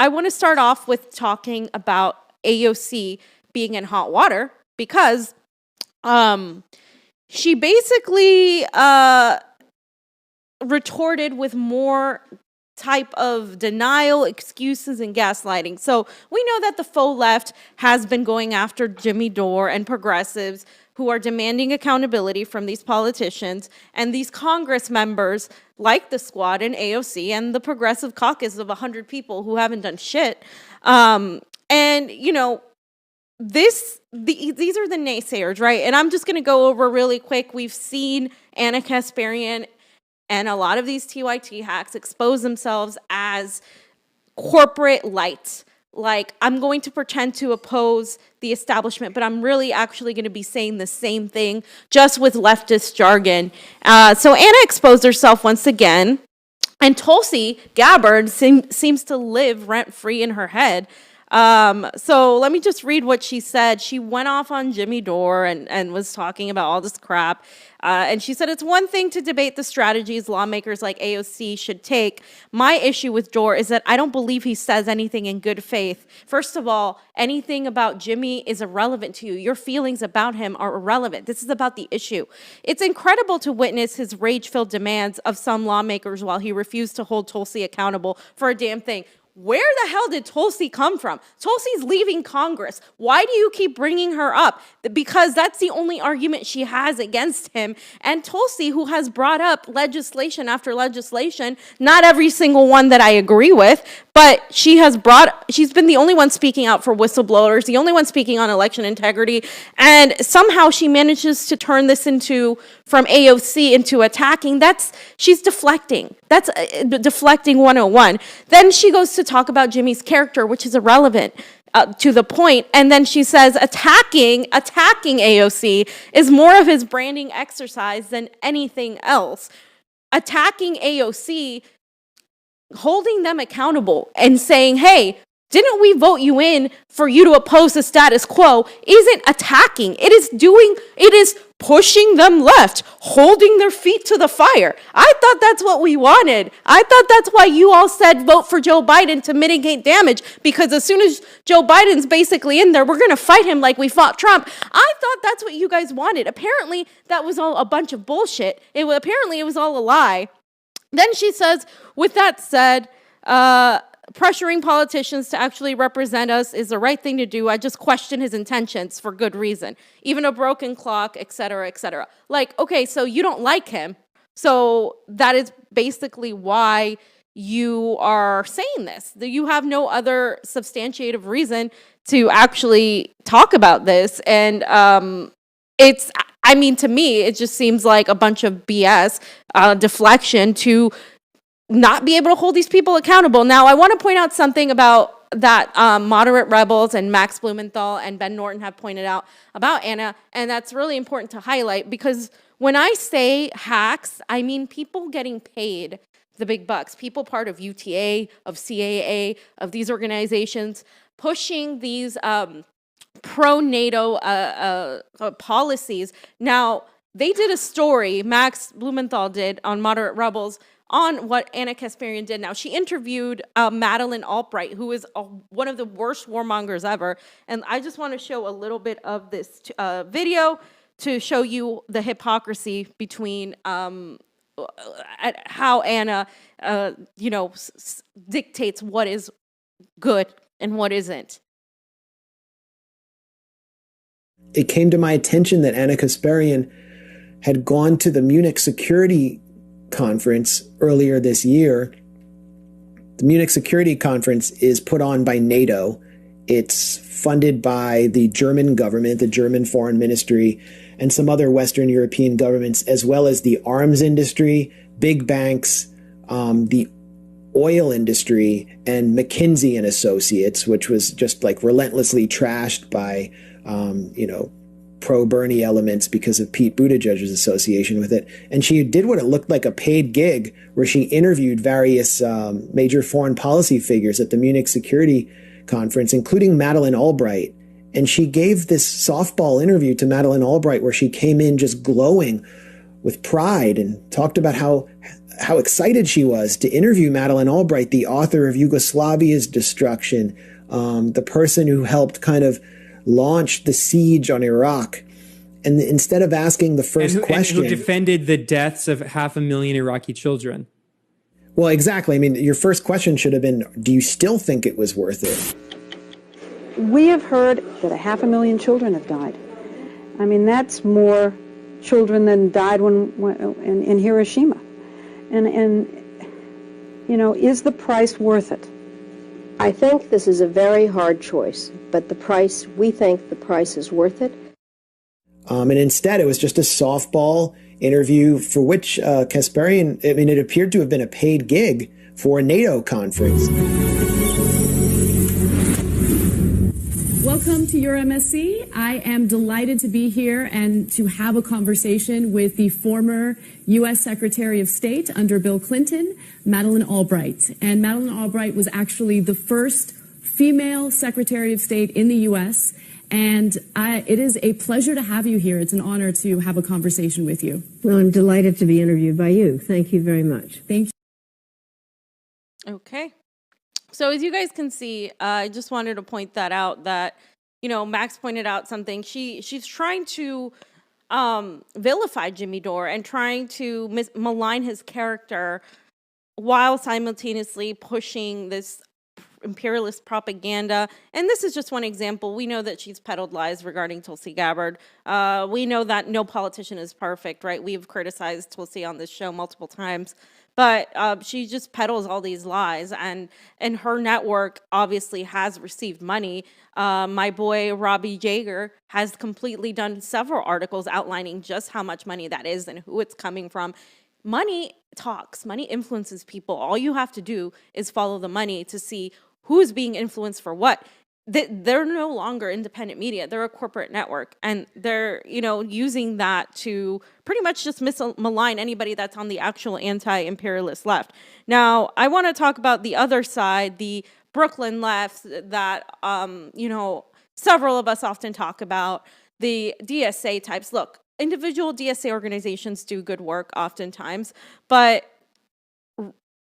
I want to start off with talking about AOC being in hot water because she basically retorted with more type of denial, excuses, and gaslighting. So we know that the faux left has been going after Jimmy Dore and progressives who are demanding accountability from these politicians and these Congress members like the Squad and AOC and the Progressive Caucus of 100 people who haven't done shit. And, you know, these are the naysayers, right? And I'm just going to go over really quick. We've seen Ana Kasparian and a lot of these TYT hacks expose themselves as corporate light. Like, I'm going to pretend to oppose the establishment, but I'm really actually going to be saying the same thing, just with leftist jargon. So Ana exposed herself once again, and Tulsi Gabbard seems to live rent-free in her head. So let me just read what she said. She went off on Jimmy Dore and was talking about all this crap. And she said, it's one thing to debate the strategies lawmakers like AOC should take. My issue with Dore is that I don't believe he says anything in good faith. First of all, anything about Jimmy is irrelevant to you. Your feelings about him are irrelevant. This is about the issue. It's incredible to witness his rage-filled demands of some lawmakers while he refused to hold Tulsi accountable for a damn thing. Where the hell did Tulsi come from? Tulsi's leaving Congress. Why do you keep bringing her up? Because that's the only argument she has against him. And Tulsi, who has brought up legislation after legislation, not every single one that I agree with, but she's been the only one speaking out for whistleblowers, the only one speaking on election integrity, and somehow she manages to turn this from AOC into attacking. She's deflecting. That's deflecting 101. Then she goes to talk about Jimmy's character, which is irrelevant to the point. And then she says attacking AOC is more of his branding exercise than anything else. Attacking AOC, holding them accountable and saying, hey, didn't we vote you in for you to oppose the status quo, isn't attacking. It is pushing them left, holding their feet to the fire. I thought that's what we wanted. I thought that's why you all said vote for Joe Biden to mitigate damage, because as soon as Joe Biden's basically in there, we're going to fight him like we fought Trump. I thought that's what you guys wanted. Apparently, that was all a bunch of bullshit. Apparently, it was all a lie. Then she says, with that said, pressuring politicians to actually represent us is the right thing to do. I just question his intentions for good reason. Even a broken clock, et cetera, et cetera. Like, okay, so you don't like him. So that is basically why you are saying this. You have no other substantiative reason to actually talk about this. And to me, it just seems like a bunch of BS, deflection to not be able to hold these people accountable. Now, I want to point out something about that Moderate Rebels and Max Blumenthal and Ben Norton have pointed out about Ana, and that's really important to highlight, because when I say hacks, I mean people getting paid the big bucks, people part of UTA, of CAA, of these organizations, pushing these pro-NATO policies. Now, they did a story, Max Blumenthal did, on Moderate Rebels, on what Ana Kasparian did. Now, she interviewed Madeleine Albright, who is one of the worst warmongers ever. And I just want to show a little bit of this video to show you the hypocrisy between how Ana, dictates what is good and what isn't. It came to my attention that Ana Kasparian had gone to the Munich Security Conference earlier this year. The Munich Security Conference is put on by NATO. It's funded by the German government, the German Foreign Ministry, and some other Western European governments, as well as the arms industry, big banks, the oil industry, and McKinsey and Associates, which was just like relentlessly trashed by, pro-Bernie elements because of Pete Buttigieg's association with it. And she did what it looked like a paid gig, where she interviewed various major foreign policy figures at the Munich Security Conference, including Madeleine Albright. And she gave this softball interview to Madeleine Albright where she came in just glowing with pride and talked about how how excited she was to interview Madeleine Albright, the author of Yugoslavia's Destruction, the person who helped kind of launch the siege on Iraq. And instead of asking the first question... And who defended the deaths of 500,000 Iraqi children. Well, exactly. I mean, your first question should have been, do you still think it was worth it? We have heard that 500,000 children have died. I mean, that's more children than died in Hiroshima. And you know, is the price worth it? I think this is a very hard choice, but we think the price is worth it. And instead, it was just a softball interview for which Kasparian, I mean, it appeared to have been a paid gig for a NATO conference. Welcome to your MSC. I am delighted to be here and to have a conversation with the former U.S. Secretary of State under Bill Clinton, Madeleine Albright. And Madeleine Albright was actually the first female Secretary of State in the U.S., and it is a pleasure to have you here. It's an honor to have a conversation with you. Well, I'm delighted to be interviewed by you. Thank you very much. Thank you. Okay. So as you guys can see, I just wanted to point that out that, you know, Max pointed out something. She's trying to vilify Jimmy Dore and trying to malign his character while simultaneously pushing this imperialist propaganda. And this is just one example. We know that she's peddled lies regarding Tulsi Gabbard. We know that no politician is perfect, right? We've criticized Tulsi on this show multiple times. But she just peddles all these lies, and her network obviously has received money. My boy Robbie Jager has completely done several articles outlining just how much money that is and who it's coming from. Money talks, money influences people. All you have to do is follow the money to see who's being influenced for what. They're no longer independent media. They're a corporate network, and they're, you know, using that to pretty much just malign anybody that's on the actual anti-imperialist left. Now, I want to talk about the other side, the Brooklyn left that, you know, several of us often talk about, the DSA types. Look, individual DSA organizations do good work oftentimes, but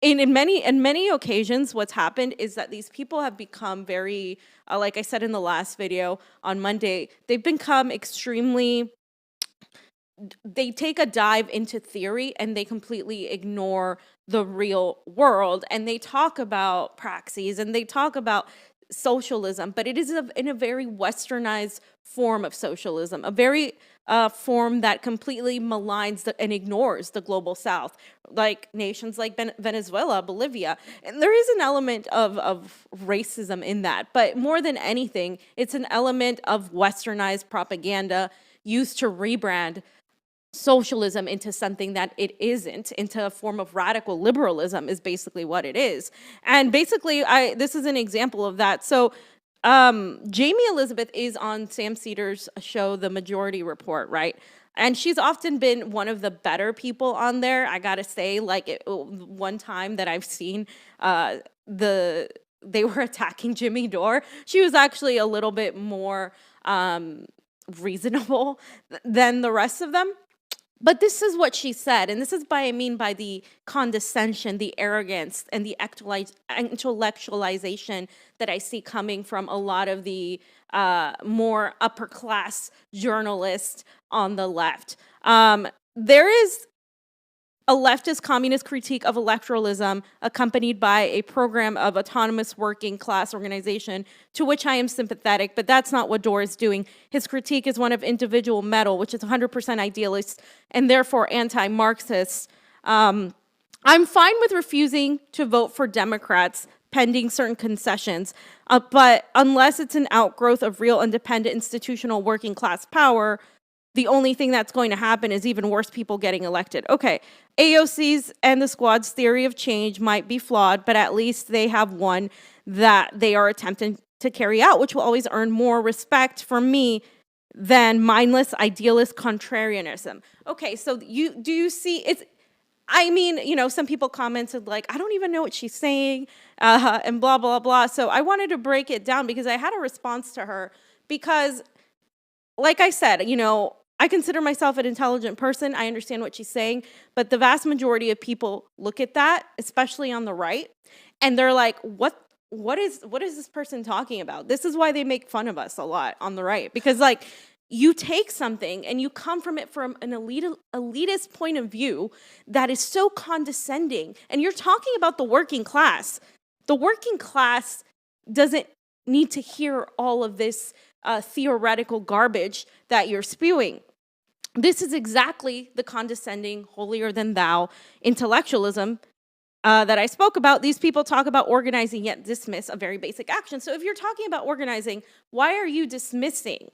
in many occasions, what's happened is that these people have become very, like I said in the last video on Monday, they've become extremely, they take a dive into theory and they completely ignore the real world. And they talk about praxis and they talk about socialism, but it is in a very westernized form of socialism, a very form that completely maligns and ignores the global south, like nations like Venezuela, Bolivia. And there is an element of racism in that, but more than anything, it's an element of westernized propaganda used to rebrand socialism into something that it isn't, into a form of radical liberalism is basically what it is. And basically, this is an example of that. So Jamie Elizabeth is on Sam Cedars' show, The Majority Report, right? And she's often been one of the better people on there. I gotta say, like one time that I've seen they were attacking Jimmy Dore, she was actually a little bit more reasonable than the rest of them. But this is what she said, and this is by the condescension, the arrogance, and the intellectualization that I see coming from a lot of the more upper class journalists on the left. There is a leftist communist critique of electoralism accompanied by a program of autonomous working class organization to which I am sympathetic, but that's not what Dore is doing. His critique is one of individual metal, which is 100% idealist and therefore anti-Marxist. I'm fine with refusing to vote for Democrats pending certain concessions, but unless it's an outgrowth of real independent institutional working class power, the only thing that's going to happen is even worse people getting elected. Okay, AOC's and the squad's theory of change might be flawed, but at least they have one that they are attempting to carry out, which will always earn more respect from me than mindless idealist contrarianism. Okay, so do you see it's, I mean, you know, some people commented like, I don't even know what she's saying, and blah, blah, blah. So I wanted to break it down because I had a response to her because, like I said, you know, I consider myself an intelligent person. I understand what she's saying, but the vast majority of people look at that, especially on the right, and they're like, what is this person talking about? This is why they make fun of us a lot on the right, because like you take something and you come from it from an elitist point of view that is so condescending, and you're talking about the working class. The working class doesn't need to hear all of this theoretical garbage that you're spewing. This is exactly the condescending, holier-than-thou intellectualism that I spoke about. These people talk about organizing, yet dismiss a very basic action. So if you're talking about organizing, why are you dismissing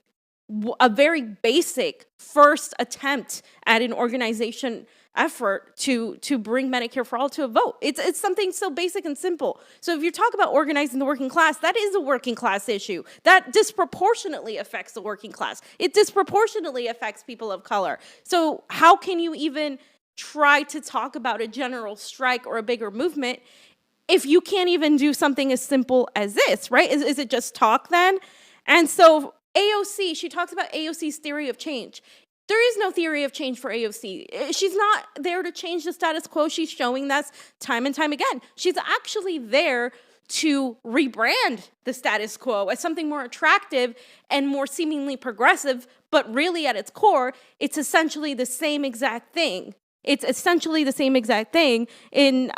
a very basic first attempt at an organization effort to bring Medicare for all to a vote? It's something so basic and simple. So if you talk about organizing the working class, that is a working class issue. That disproportionately affects the working class. It disproportionately affects people of color. So how can you even try to talk about a general strike or a bigger movement if you can't even do something as simple as this, right? Is it just talk then? And so AOC, she talks about AOC's theory of change. There is no theory of change for AOC. She's not there to change the status quo. She's showing that time and time again. She's actually there to rebrand the status quo as something more attractive and more seemingly progressive, but really at its core, it's essentially the same exact thing. It's essentially the same exact thing in,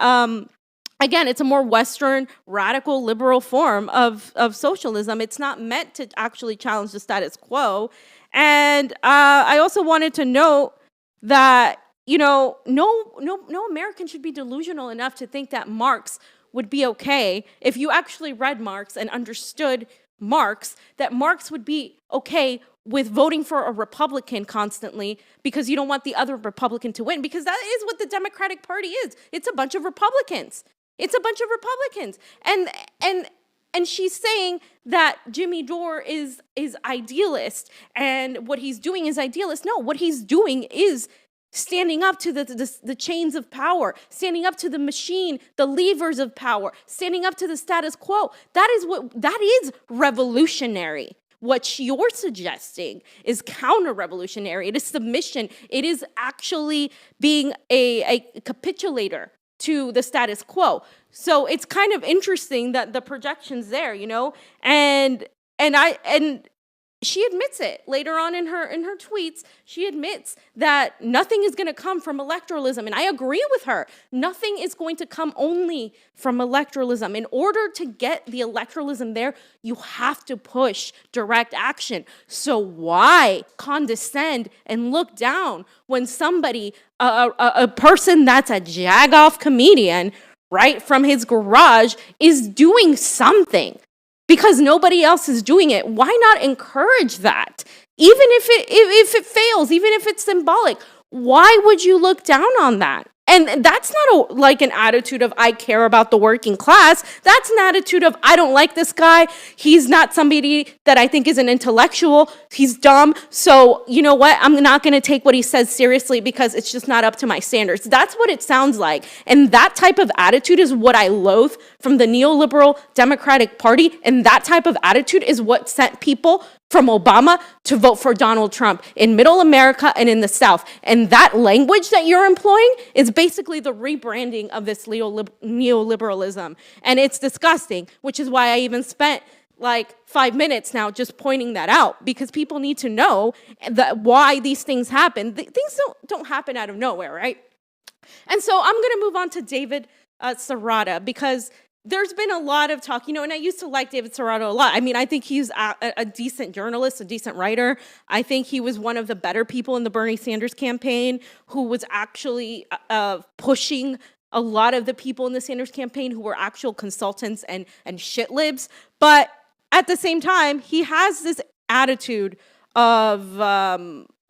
again, it's a more Western, radical, liberal form of socialism. It's not meant to actually challenge the status quo. And I also wanted to note that, no American should be delusional enough to think that Marx would be okay. If you actually read Marx and understood Marx, that Marx would be okay with voting for a Republican constantly because you don't want the other Republican to win, because that is what the Democratic Party is. It's a bunch of Republicans. It's a bunch of Republicans. And she's saying that Jimmy Dore is idealist and what he's doing is idealist. No, what he's doing is standing up to the chains of power, standing up to the machine, the levers of power, standing up to the status quo. That is revolutionary. What you're suggesting is counter-revolutionary. It is submission. It is actually being a capitulator to the status quo. So it's kind of interesting that the projection's there, and she admits it later on in her tweets. She admits that nothing is going to come from electoralism, and I agree with her. Nothing is going to come only from electoralism. In order to get the electoralism there, you have to push direct action. So why condescend and look down when somebody, a person that's a jag-off comedian, right from his garage, is doing something? Because nobody else is doing it. Why not encourage that? Even if it fails, even if it's symbolic, why would you look down on that? And that's not like an attitude of I care about the working class. That's an attitude of I don't like this guy. He's not somebody that I think is an intellectual. He's dumb. So you know what? I'm not going to take what he says seriously because it's just not up to my standards. That's what it sounds like. And that type of attitude is what I loathe from the neoliberal Democratic Party. And that type of attitude is what sent people from Obama to vote for Donald Trump in middle America and in the South. And that language that you're employing is basically the rebranding of this neoliberalism. And it's disgusting, which is why I even spent like 5 minutes now just pointing that out, because people need to know that why these things happen. Things don't happen out of nowhere, right? And so I'm going to move on to David Serrata, because there's been a lot of talk, and I used to like David Serrata a lot. I mean, I think he's a decent journalist, a decent writer. I think he was one of the better people in the Bernie Sanders campaign who was actually pushing a lot of the people in the Sanders campaign who were actual consultants and shit libs. But at the same time, he has this attitude of,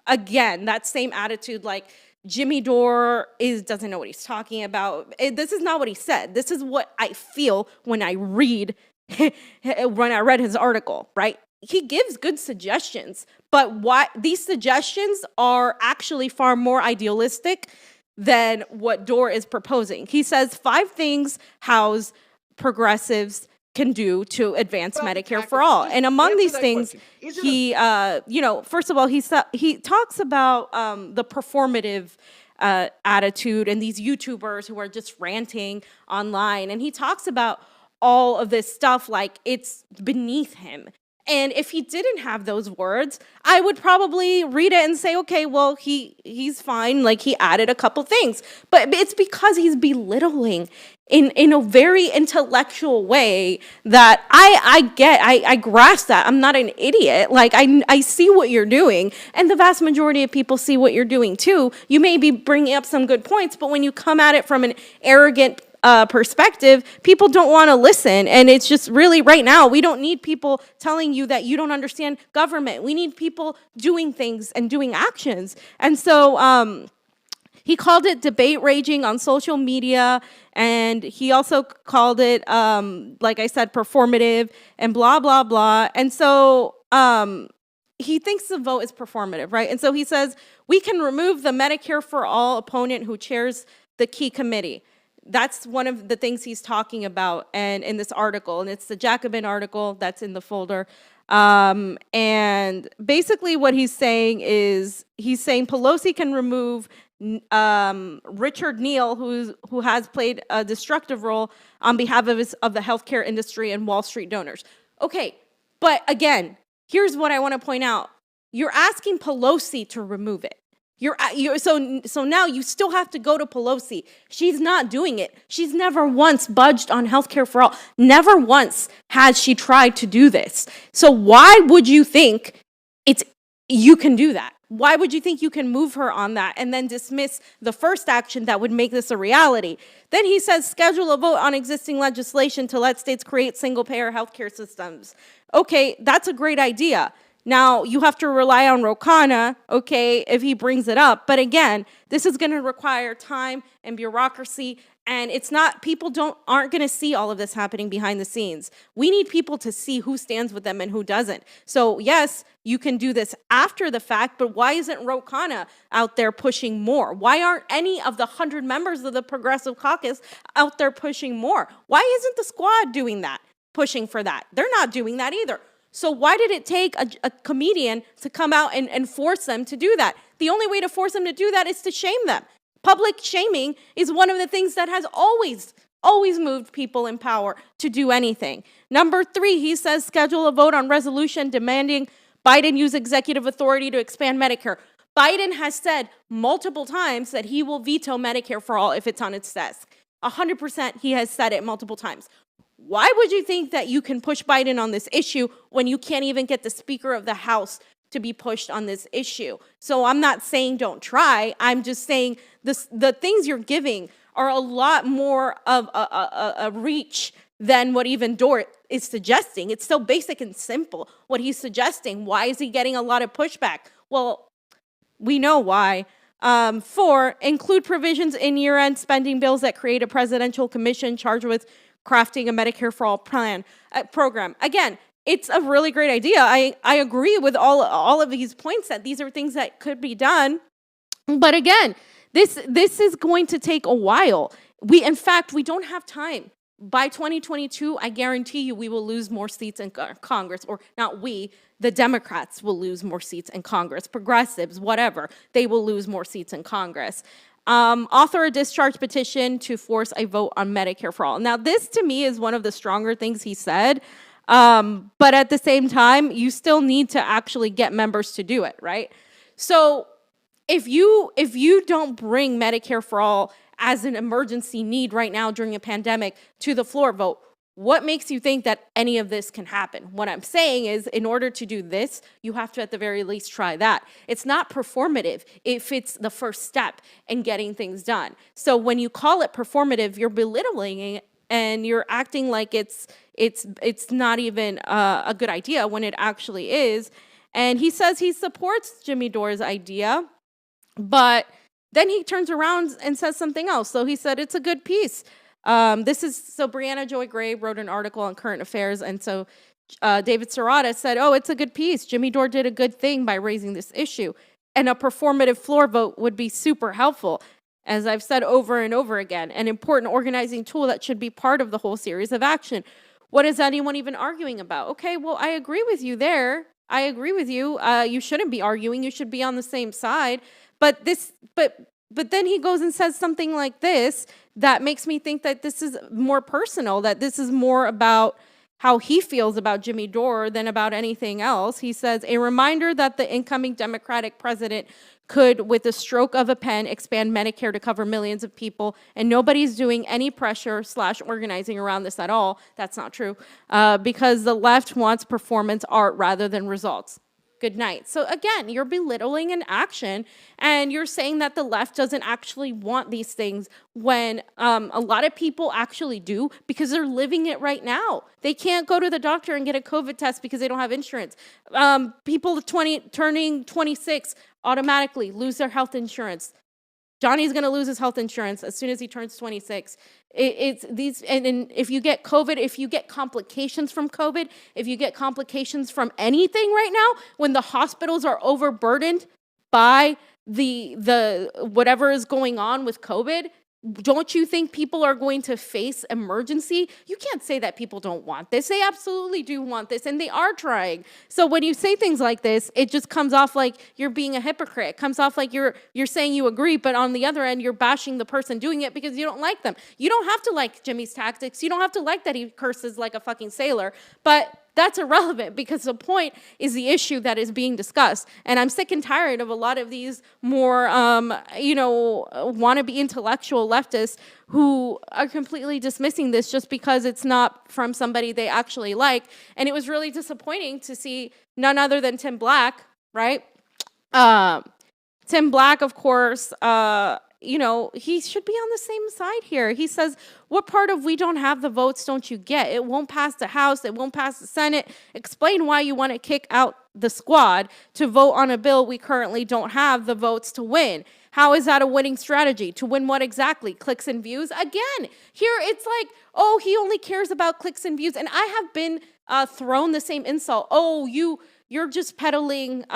again, that same attitude like, Jimmy Dore doesn't know what he's talking about. This is not what he said. This is what I feel when I read his article, right? He gives good suggestions, but these suggestions are actually far more idealistic than what Dore is proposing. He says 5 things house progressives can do to advance Medicare for all. And among these things, he, first of all, he talks about the performative attitude and these YouTubers who are just ranting online. And he talks about all of this stuff like it's beneath him. And if he didn't have those words, I would probably read it and say, okay, well, he's fine. Like, he added a couple things. But it's because he's belittling in a very intellectual way that I grasp that. I'm not an idiot. Like, I see what you're doing. And the vast majority of people see what you're doing too. You may be bringing up some good points, but when you come at it from an arrogant perspective, people don't want to listen. And it's just really right now, we don't need people telling you that you don't understand government. We need people doing things and doing actions. And so he called it debate raging on social media. And he also called it, like I said, performative and blah, blah, blah. And so he thinks the vote is performative, right? And so he says, we can remove the Medicare for All opponent who chairs the key committee. That's one of the things he's talking about and in this article, and it's the Jacobin article that's in the folder. And basically what he's saying is, he's saying Pelosi can remove Richard Neal, who has played a destructive role on behalf of the healthcare industry and Wall Street donors. Okay, but again, here's what I want to point out. You're asking Pelosi to remove it. So now you still have to go to Pelosi. She's not doing it. She's never once budged on healthcare for all. Never once has she tried to do this. So why would you think you can do that? Why would you think you can move her on that and then dismiss the first action that would make this a reality? Then he says, schedule a vote on existing legislation to let states create single-payer healthcare systems. Okay, that's a great idea. Now, you have to rely on Ro Khanna, okay, if he brings it up. But again, this is going to require time and bureaucracy, and it's not, people aren't going to see all of this happening behind the scenes. We need people to see who stands with them and who doesn't. So yes, you can do this after the fact, but why isn't Ro Khanna out there pushing more? Why aren't any of the 100 members of the Progressive Caucus out there pushing more? Why isn't the squad doing that, pushing for that? They're not doing that either. So why did it take a comedian to come out and force them to do that? The only way to force them to do that is to shame them. Public shaming is one of the things that has always moved people in power to do anything. Number 3, he says, schedule a vote on resolution demanding Biden use executive authority to expand Medicare. Biden has said multiple times that he will veto Medicare for all if it's on its desk. 100% he has said it multiple times. Why would you think that you can push Biden on this issue when you can't even get the Speaker of the House to be pushed on this issue? So I'm not saying don't try. I'm just saying the things you're giving are a lot more of a reach than what even Dore is suggesting. It's so basic and simple what he's suggesting. Why is he getting a lot of pushback? Well, we know why. 4, include provisions in year-end spending bills that create a presidential commission charged with crafting a Medicare for all program. Again, it's a really great idea. I agree with all of these points that these are things that could be done. But again, this is going to take a while. In fact, we don't have time. By 2022, I guarantee you we will lose more seats in Congress, or not we, the Democrats will lose more seats in Congress, progressives, whatever, they will lose more seats in Congress. Author a discharge petition to force a vote on Medicare for all. Now, this to me is one of the stronger things he said, but at the same time, you still need to actually get members to do it, right? So if you don't bring Medicare for all as an emergency need right now during a pandemic to the floor vote, what makes you think that any of this can happen? What I'm saying is, in order to do this, you have to at the very least try that. It's not performative if it's the first step in getting things done. So when you call it performative, you're belittling it and you're acting like it's not even a good idea when it actually is. And he says he supports Jimmy Dore's idea, but then he turns around and says something else. So he said it's a good piece. Brianna Joy Gray wrote an article on current affairs, and so David Serrata said, it's a good piece. Jimmy Dore did a good thing by raising this issue, and a performative floor vote would be super helpful. As I've said over and over again, an important organizing tool that should be part of the whole series of action. What is anyone even arguing about? Okay, well, I agree with you there. I agree with you. You shouldn't be arguing. You should be on the same side. But then he goes and says something like this that makes me think that this is more personal, that this is more about how he feels about Jimmy Dore than about anything else. He says, a reminder that the incoming Democratic president could, with a stroke of a pen, expand Medicare to cover millions of people, and nobody's doing any pressure/organizing around this at all. That's not true, because the left wants performance art rather than results. Good night. So again, you're belittling an action, and you're saying that the left doesn't actually want these things when a lot of people actually do, because they're living it right now. They can't go to the doctor and get a COVID test because they don't have insurance. People turning 26 automatically lose their health insurance. Jonny's going to lose his health insurance as soon as he turns 26. It's these, and if you get COVID, if you get complications from COVID, if you get complications from anything right now, when the hospitals are overburdened by the whatever is going on with COVID, don't you think people are going to face emergency? You can't say that people don't want this. They absolutely do want this, and they are trying. So when you say things like this, it just comes off like you're being a hypocrite. It comes off like you're saying you agree, but on the other end, you're bashing the person doing it because you don't like them. You don't have to like Jimmy's tactics. You don't have to like that he curses like a fucking sailor, but that's irrelevant, because the point is the issue that is being discussed. And I'm sick and tired of a lot of these more, wannabe intellectual leftists who are completely dismissing this just because it's not from somebody they actually like. And it was really disappointing to see none other than Tim Black, right? Tim Black, of course, he should be on the same side here. He says, what part of we don't have the votes don't you get? It won't pass the House. It won't pass the Senate. Explain why you want to kick out the squad to vote on a bill we currently don't have the votes to win. How is that a winning strategy? To win what exactly? Clicks and views? Again, here it's like, oh, he only cares about clicks and views. And I have been thrown the same insult. Oh, you're just peddling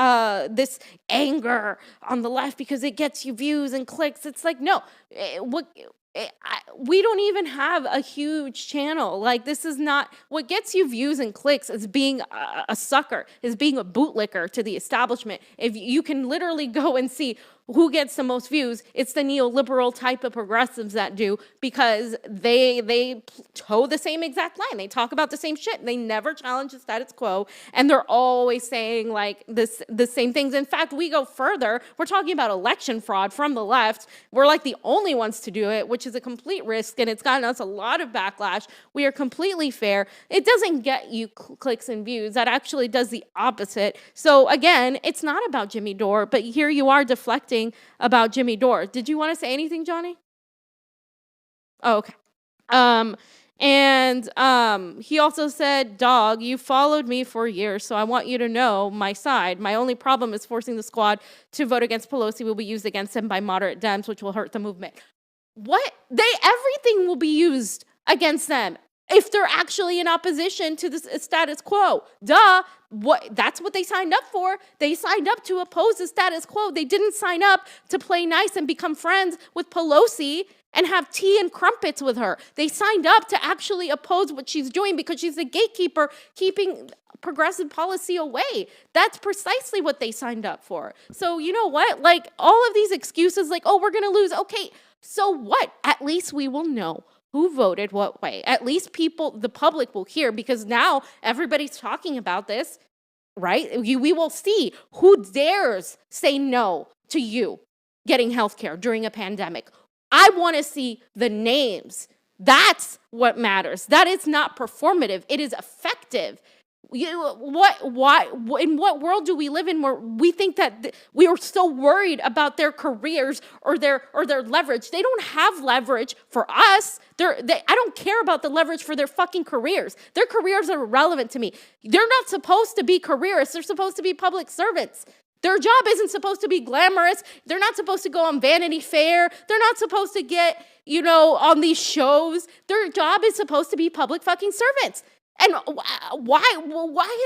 this anger on the left because it gets you views and clicks. It's like, no, we don't even have a huge channel. Like, this is not, what gets you views and clicks is being a sucker, is being a bootlicker to the establishment. If you can literally go and see who gets the most views, it's the neoliberal type of progressives that do, because they toe the same exact line. They talk about the same shit. They never challenge the status quo, and they're always saying like the same things. In fact, we go further. We're talking about election fraud from the left. We're like the only ones to do it, which is a complete risk, and it's gotten us a lot of backlash. We are completely fair. It doesn't get you clicks and views. That actually does the opposite. So again, it's not about Jimmy Dore, but here you are deflecting about Jimmy Dore. Did you want to say anything, Jonny? Oh, okay. He also said, dog, you followed me for years, so I want you to know my side. My only problem is forcing the squad to vote against Pelosi will be used against him by moderate Dems, which will hurt the movement. What? Everything will be used against them if they're actually in opposition to the status quo. Duh. That's what they signed up for. They signed up to oppose the status quo. They didn't sign up to play nice and become friends with Pelosi and have tea and crumpets with her. They signed up to actually oppose what she's doing because she's a gatekeeper keeping progressive policy away. That's precisely what they signed up for. So you know what? Like, all of these excuses like, oh, we're going to lose. Okay, so what? At least we will know who voted what way. At least the public will hear, because now everybody's talking about this, right? We will see who dares say no to you getting healthcare during a pandemic. I want to see the names. That's what matters. That is not performative. It is effective. Why? In what world do we live in where we think that we are so worried about their careers or their leverage? They don't have leverage for us. I don't care about the leverage for their fucking careers. Their careers are irrelevant to me. They're not supposed to be careerists. They're supposed to be public servants. Their job isn't supposed to be glamorous. They're not supposed to go on Vanity Fair. They're not supposed to get, on these shows. Their job is supposed to be public fucking servants. And why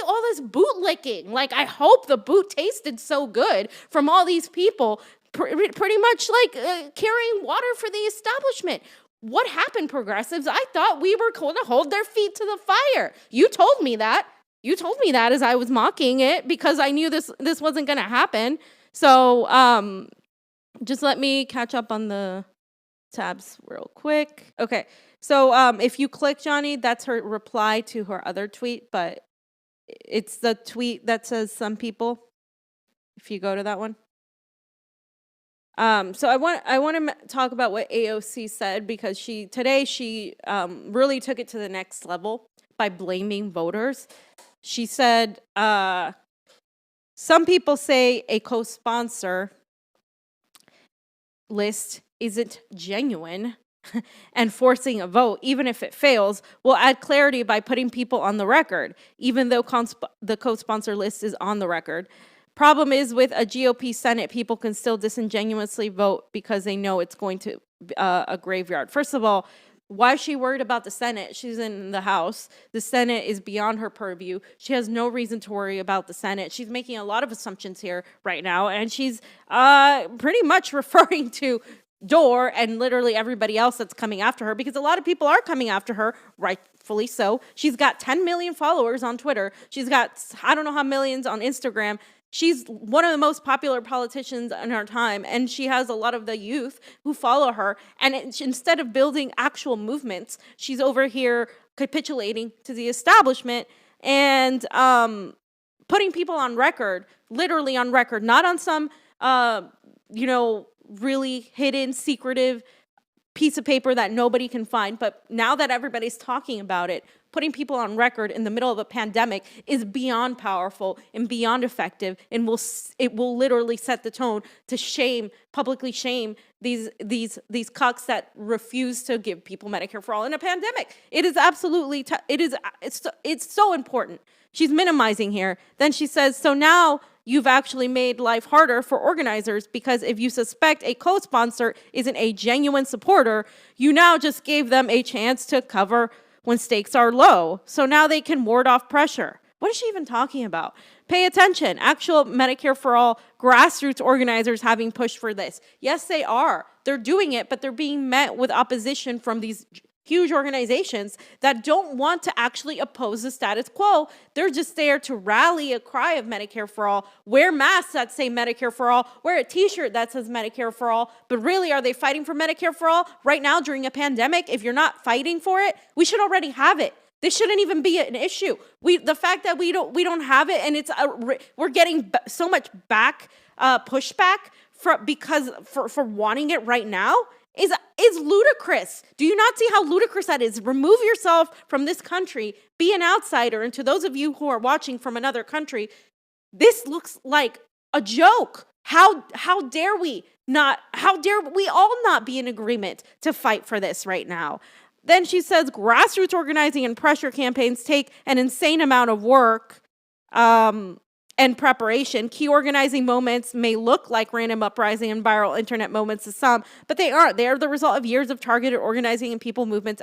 all this bootlicking? Like, I hope the boot tasted so good from all these people, pretty much like carrying water for the establishment. What happened, progressives? I thought we were going to hold their feet to the fire. You told me that. You told me that as I was mocking it because I knew this wasn't going to happen. So just let me catch up on the tabs real quick. Okay. So if you click Jonny, that's her reply to her other tweet, but it's the tweet that says some people. If you go to that one. So I want to talk about what AOC said because she really took it to the next level by blaming voters. She said, some people say a co-sponsor list isn't genuine and forcing a vote, even if it fails, will add clarity by putting people on the record, even though the co-sponsor list is on the record. Problem is with a GOP Senate, people can still disingenuously vote because they know it's going to a graveyard. First of all, why is she worried about the Senate? She's in the House. The Senate is beyond her purview. She has no reason to worry about the Senate. She's making a lot of assumptions here right now, and she's pretty much referring to Dore and literally everybody else that's coming after her because a lot of people are coming after her, rightfully so. She's got 10 million followers on Twitter. She's got, I don't know how millions on Instagram. She's one of the most popular politicians in our time, and she has a lot of the youth who follow her. And instead of building actual movements, she's over here capitulating to the establishment and putting people on record, literally on record, not on some, really hidden, secretive piece of paper that nobody can find. But now that everybody's talking about it, putting people on record in the middle of a pandemic is beyond powerful and beyond effective, and it will literally set the tone to publicly shame these cucks that refuse to give people Medicare for all in a pandemic. It is absolutely it's so important. She's minimizing here. Then she says, so now you've actually made life harder for organizers because if you suspect a co-sponsor isn't a genuine supporter, you now just gave them a chance to cover when stakes are low. So now they can ward off pressure. What is she even talking about? Pay attention. Actual Medicare for all grassroots organizers having pushed for this. Yes, they are. They're doing it, but they're being met with opposition from these huge organizations that don't want to actually oppose the status quo. They're just there to rally a cry of Medicare for all, wear masks that say Medicare for all, wear a t-shirt that says Medicare for all. But really, are they fighting for Medicare for all right now during a pandemic? If you're not fighting for it, we should already have it. This shouldn't even be an issue. The fact that we don't have it, and we're getting so much pushback for wanting it right now is ludicrous. Do you not see how ludicrous that is? Remove yourself from this country, be an outsider. And to those of you who are watching from another country, this looks like a joke. How dare we all not be in agreement to fight for this right now? Then she says grassroots organizing and pressure campaigns take an insane amount of work and preparation. Key organizing moments may look like random uprising and viral internet moments to some, but they aren't. They are the result of years of targeted organizing and people movements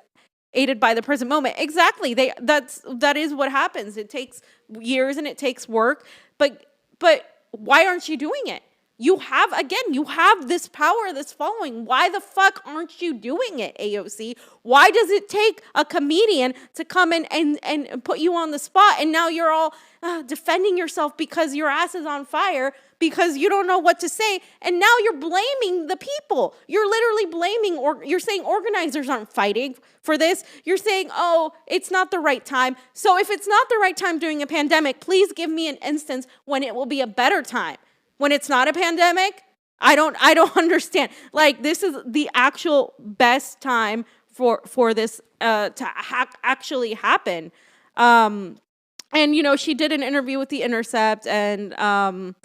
aided by the present moment. Exactly. That is what happens. It takes years and it takes work, but why aren't you doing it? You have this power, this following. Why the fuck aren't you doing it, AOC? Why does it take a comedian to come in and put you on the spot, and now you're all defending yourself because your ass is on fire, because you don't know what to say, and now you're blaming the people. You're literally blaming, or you're saying organizers aren't fighting for this. You're saying, oh, it's not the right time. So if it's not the right time during a pandemic, please give me an instance when it will be a better time. When it's not a pandemic, I don't understand. Like, this is the actual best time for this to actually happen. And she did an interview with The Intercept, and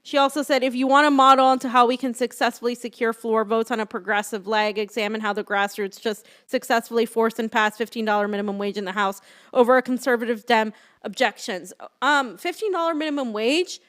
she also said, if you want to model onto how we can successfully secure floor votes on a progressive leg, examine how the grassroots just successfully forced and passed $15 minimum wage in the House over a conservative Dem objections. $15 minimum wage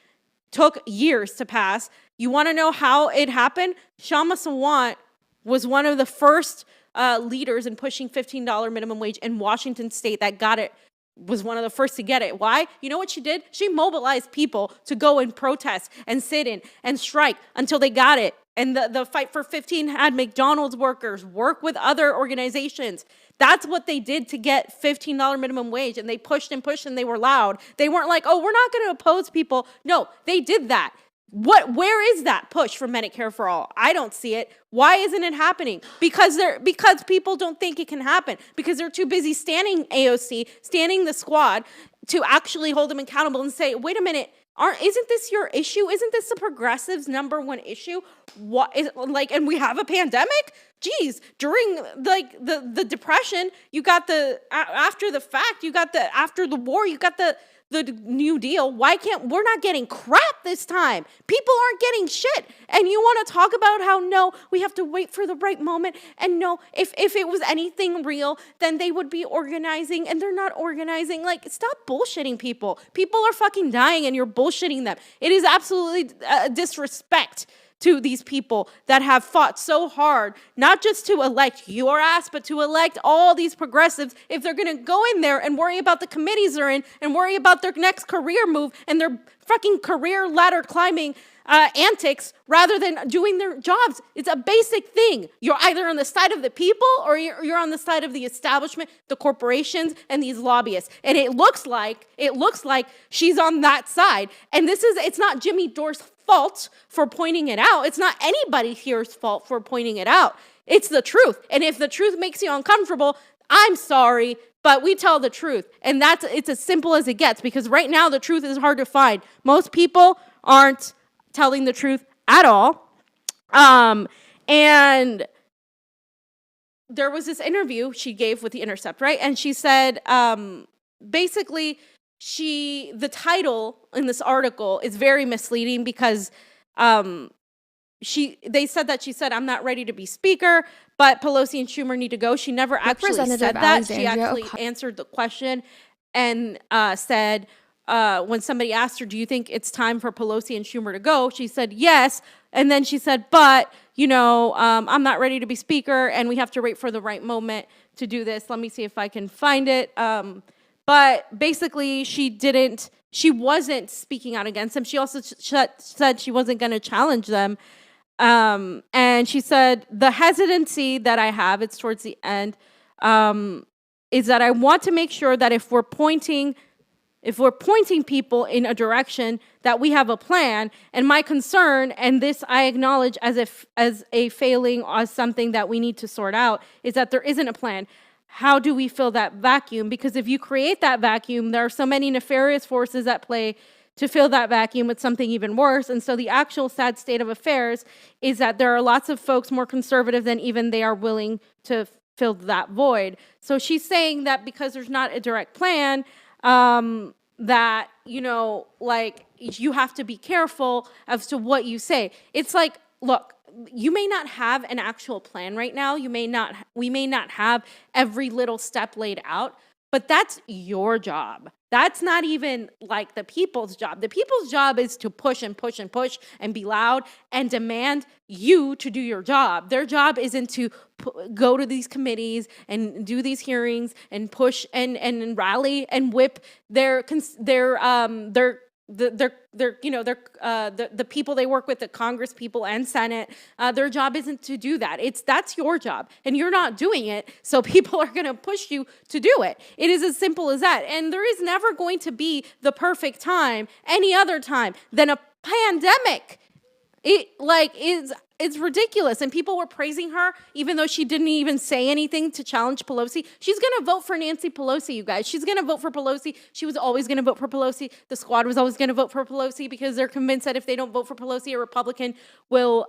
took years to pass. You want to know how it happened? Shama Sawant was one of the first leaders in pushing $15 minimum wage in Washington state that got it, was one of the first to get it. Why? You know what she did? She mobilized people to go and protest and sit in and strike until they got it. And the Fight for 15 had McDonald's workers work with other organizations. That's what they did to get $15 minimum wage. And they pushed and pushed and they were loud. They weren't like, oh, we're not going to oppose people. No, they did that. Where is that push for Medicare for all? I don't see it. Why isn't it happening? Because people don't think it can happen. Because they're too busy standing AOC, standing the squad to actually hold them accountable and say, wait a minute, isn't this your issue? Isn't this the progressives' number one issue? What is and we have a pandemic? Geez, during the depression, you got after the fact, you got after the war, you got the New Deal. We're not getting crap this time. People aren't getting shit. And you want to talk about how, no, we have to wait for the right moment. And no, if it was anything real, then they would be organizing, and they're not organizing. Stop bullshitting people. People are fucking dying and you're bullshitting them. It is absolutely disrespect to these people that have fought so hard, not just to elect your ass, but to elect all these progressives. If they're going to go in there and worry about the committees they're in and worry about their next career move and their fucking career ladder climbing antics rather than doing their jobs, it's a basic thing. You're either on the side of the people or you're on the side of the establishment, the corporations, and these lobbyists. And it looks like she's on that side. And it's not Jimmy Dore's fault for pointing it out. It's not anybody here's fault for pointing it out. It's the truth. And if the truth makes you uncomfortable, I'm sorry, but we tell the truth. And it's as simple as it gets, because right now the truth is hard to find. Most people aren't telling the truth at all. And there was this interview she gave with The Intercept, right? And she said, basically, the title in this article is very misleading because they said that she said, I'm not ready to be speaker, but Pelosi and Schumer need to go. She never actually said that. She actually answered the question and said, when somebody asked her, do you think it's time for Pelosi and Schumer to go? She said, yes. And then she said, but, I'm not ready to be speaker and we have to wait for the right moment to do this. Let me see if I can find it. But basically, she wasn't speaking out against them. She also said she wasn't going to challenge them. And she said, the hesitancy that I have, it's towards the end, is that I want to make sure that if we're pointing people in a direction, that we have a plan. And my concern, and this I acknowledge as a failing, as something that we need to sort out, is that there isn't a plan. How do we fill that vacuum? Because if you create that vacuum, there are so many nefarious forces at play to fill that vacuum with something even worse. And so the actual sad state of affairs is that there are lots of folks more conservative than even they are willing to fill that void. So she's saying that because there's not a direct plan, that, you have to be careful as to what you say. It's like, look, you may not have an actual plan right now. We may not have every little step laid out, but that's your job. That's not even like the people's job. The people's job is to push and push and push and be loud and demand you to do your job. Their job isn't to go to these committees and do these hearings and push and rally and whip the people they work with, the Congress people and Senate. Their job isn't to do that. That's your job, and you're not doing it. So people are going to push you to do it. It is as simple as that. And there is never going to be the perfect time, any other time than a pandemic. It's ridiculous. And people were praising her, even though she didn't even say anything to challenge Pelosi. She's going to vote for Nancy Pelosi, you guys. She's going to vote for Pelosi. She was always going to vote for Pelosi. The squad was always going to vote for Pelosi because they're convinced that if they don't vote for Pelosi, a Republican will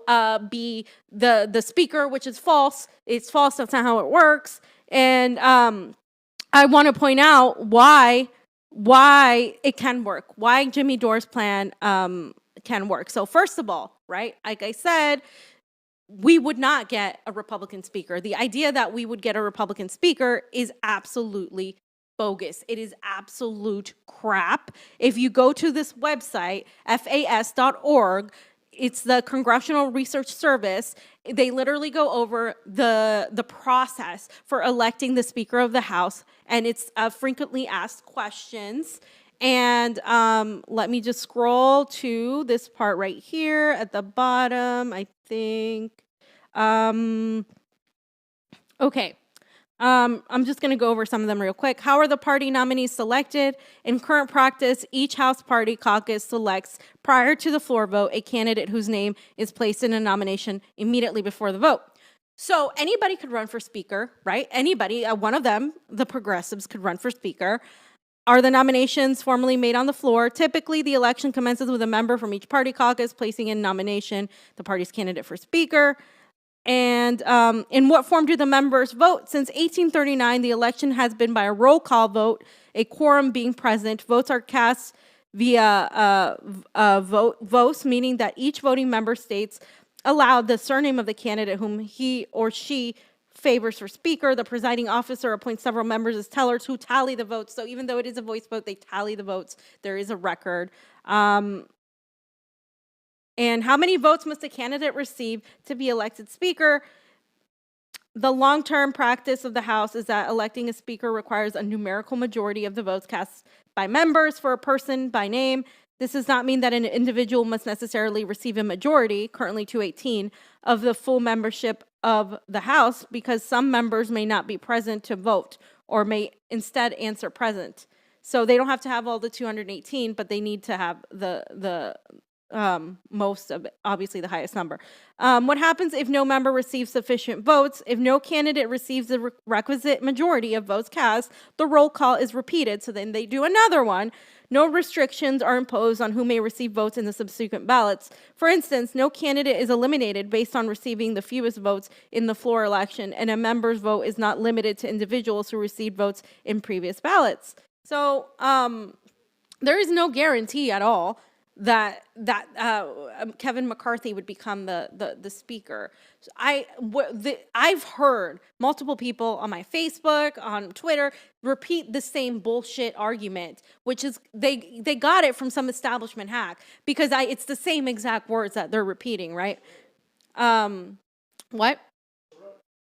be the speaker, which is false. It's false. That's not how it works. And I want to point out why it can work, why Jimmy Dore's plan can work. So first of all, right, like I said, we would not get a Republican speaker. The idea that we would get a Republican speaker is absolutely bogus. It is absolute crap. If you go to this website, fas.org, it's the Congressional Research Service. They literally go over the process for electing the Speaker of the House, and it's frequently asked questions. And let me just scroll to this part right here at the bottom, I think. Okay. I'm just going to go over some of them real quick. How are the party nominees selected? In current practice, each House party caucus selects, prior to the floor vote, a candidate whose name is placed in a nomination immediately before the vote. So anybody could run for speaker, right? Anybody, one of them, the progressives, could run for speaker. Are the nominations formally made on the floor? Typically, the election commences with a member from each party caucus placing in nomination the party's candidate for speaker. And in what form do the members vote? Since 1839, the election has been by a roll call vote, a quorum being present. Votes are cast via votes, meaning that each voting member states aloud the surname of the candidate whom he or she favors for speaker. The presiding officer appoints several members as tellers who tally the votes. So even though it is a voice vote, they tally the votes. There is a record. And how many votes must a candidate receive to be elected speaker? The long-term practice of the House is that electing a speaker requires a numerical majority of the votes cast by members for a person by name. This does not mean that an individual must necessarily receive a majority, currently 218, of the full membership of the House, because some members may not be present to vote or may instead answer present. So they don't have to have all the 218, but they need to have the most of it, obviously the highest number. What happens if no member receives sufficient votes? If no candidate receives the requisite majority of votes cast, the roll call is repeated. So then they do another one. No restrictions are imposed on who may receive votes in the subsequent ballots. For instance, no candidate is eliminated based on receiving the fewest votes in the floor election, and a member's vote is not limited to individuals who received votes in previous ballots. So there is no guarantee at all that Kevin McCarthy would become the speaker. So I've heard multiple people on my Facebook, on Twitter, repeat the same bullshit argument, which is they got it from some establishment hack, because it's the same exact words that they're repeating, right? What?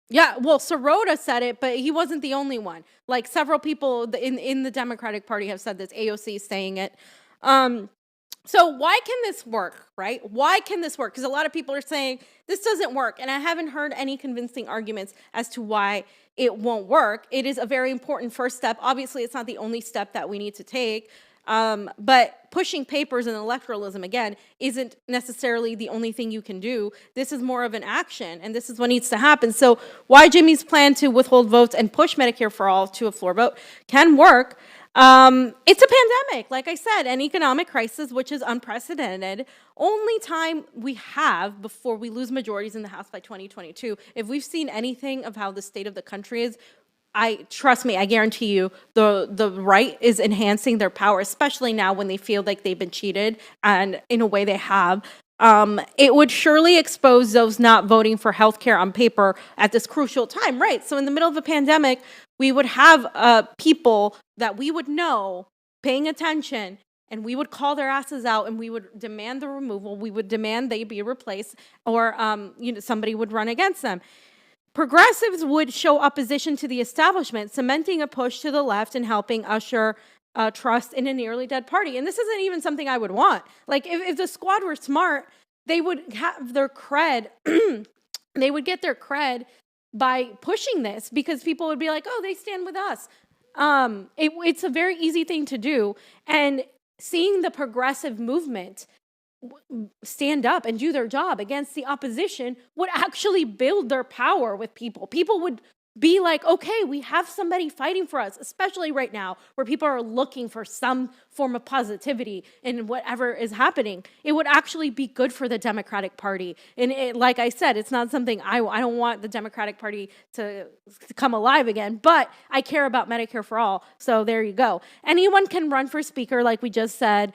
Yeah, well, Sirota said it, but he wasn't the only one. Like, several people in the Democratic Party have said this. AOC is saying it. So why can this work, right? Why can this work? Because a lot of people are saying this doesn't work, and I haven't heard any convincing arguments as to why it won't work. It is a very important first step. Obviously, it's not the only step that we need to take, but pushing papers and electoralism, again, isn't necessarily the only thing you can do. This is more of an action, and this is what needs to happen. So why Jimmy's plan to withhold votes and push Medicare for All to a floor vote can work. It's a pandemic, like I said, an economic crisis, which is unprecedented. Only time we have before we lose majorities in the House by 2022. If we've seen anything of how the state of the country is, trust me, I guarantee you, the right is enhancing their power, especially now when they feel like they've been cheated, and in a way they have. It would surely expose those not voting for healthcare on paper at this crucial time, right? So in the middle of a pandemic, we would have people that we would know paying attention, and we would call their asses out, and we would demand the removal. We would demand they be replaced, or somebody would run against them. Progressives would show opposition to the establishment, cementing a push to the left and helping usher trust in a nearly dead party. And this isn't even something I would want. Like, if the squad were smart, they would have their cred. They would get their cred by pushing this, because people would be like, oh, they stand with us. It's a very easy thing to do. And seeing the progressive movement stand up and do their job against the opposition would actually build their power with people. People would be like, okay, we have somebody fighting for us, especially right now where people are looking for some form of positivity in whatever is happening. It would actually be good for the Democratic Party. And like I said, it's not something I don't want the Democratic Party to come alive again, but I care about Medicare for All. So there you go. Anyone can run for speaker, like we just said.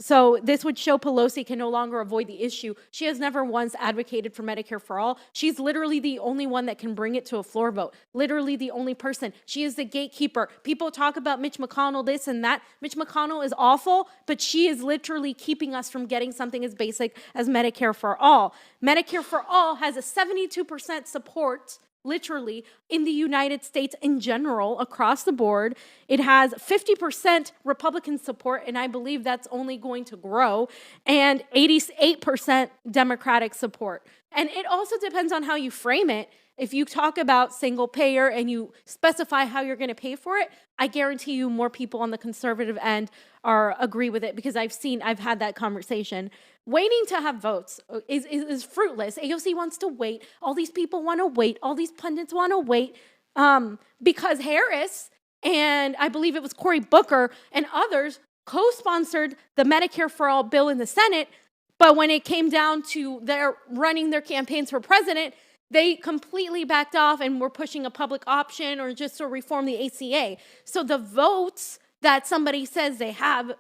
So this would show Pelosi can no longer avoid the issue. She has never once advocated for Medicare for All. She's literally the only one that can bring it to a floor vote. Literally the only person. She is the gatekeeper. People talk about Mitch McConnell this and that. Mitch McConnell is awful, but she is literally keeping us from getting something as basic as Medicare for All. Medicare for All has a 72% support literally, in the United States in general, across the board. It has 50% Republican support, and I believe that's only going to grow, and 88% Democratic support. And it also depends on how you frame it. If you talk about single payer and you specify how you're going to pay for it, I guarantee you more people on the conservative end agree with it, because I've had that conversation. Waiting to have votes is fruitless. AOC wants to wait. All these people want to wait. All these pundits want to wait, because Harris and I believe it was Cory Booker and others co-sponsored the Medicare for All bill in the Senate. But when it came down to their running their campaigns for president, they completely backed off and were pushing a public option or just to reform the ACA. So the votes that somebody says they have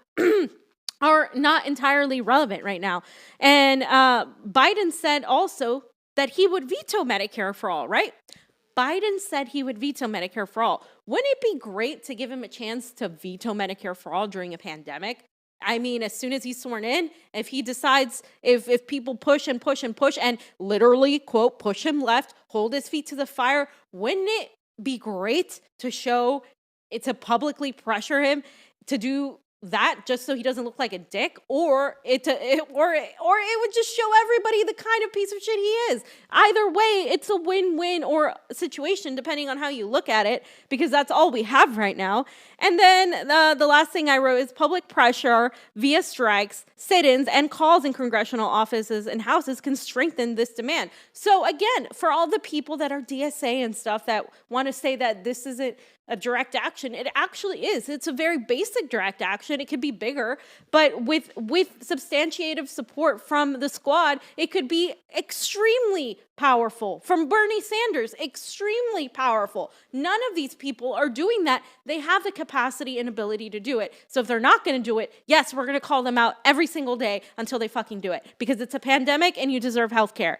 are not entirely relevant right now. And Biden said also that he would veto Medicare for All, right? Biden said he would veto Medicare for All. Wouldn't it be great to give him a chance to veto Medicare for All during a pandemic? I mean, as soon as he's sworn in, if he decides, if people push and push and push and literally, quote, push him left, hold his feet to the fire, wouldn't it be great to publicly pressure him to do that just so he doesn't look like a dick, or it would just show everybody the kind of piece of shit he is. Either way, it's a win-win or situation depending on how you look at it, because that's all we have right now. And then the last thing I wrote is public pressure via strikes, sit-ins, and calls in congressional offices and houses can strengthen this demand. So again, for all the people that are DSA and stuff that want to say that this isn't a direct action, it actually is. It's a very basic direct action. It could be bigger, but with substantiative support from the squad, it could be extremely powerful. From Bernie Sanders, extremely powerful. None of these people are doing that. They have the capacity and ability to do it. So if they're not going to do it, yes, we're going to call them out every single day until they fucking do it, because it's a pandemic and you deserve health care.